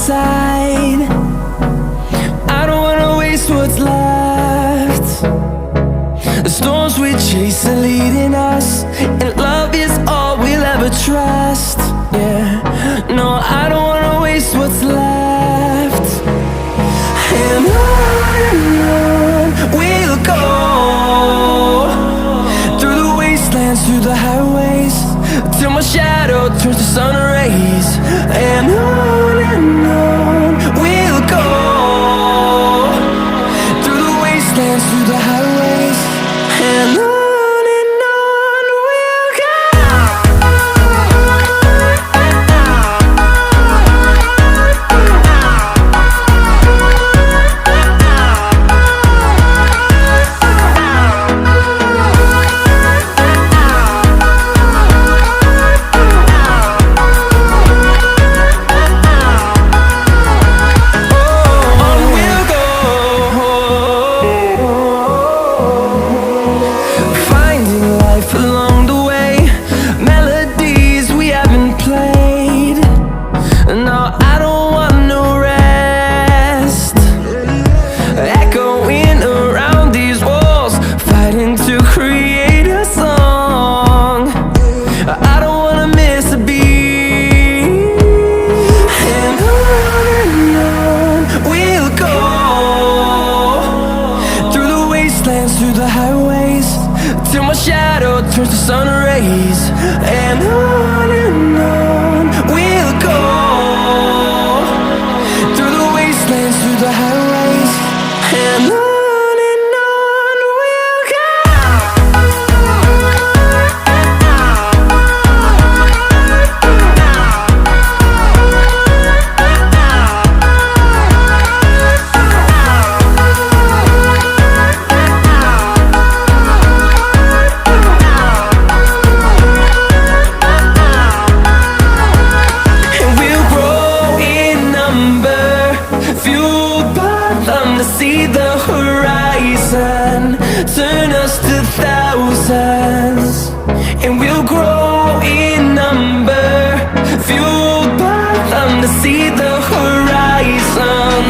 side. I don't wanna waste what's left. The storms we chase are leading us, and love is all we'll ever trust. Yeah, no, I don't wanna waste what's left. And on we'll go, through the wastelands, through the highways, till my shadow turns to sun rays. And on we'll go, through the wastelands, through the highways, and on we'll go. Through the highways, till my shadow turns to sun rays. And on we'll go, through the wastelands, through the highways, and on we'll go. To see the horizon turn us to thousands, and we'll grow in number, fueled by them. To see the horizon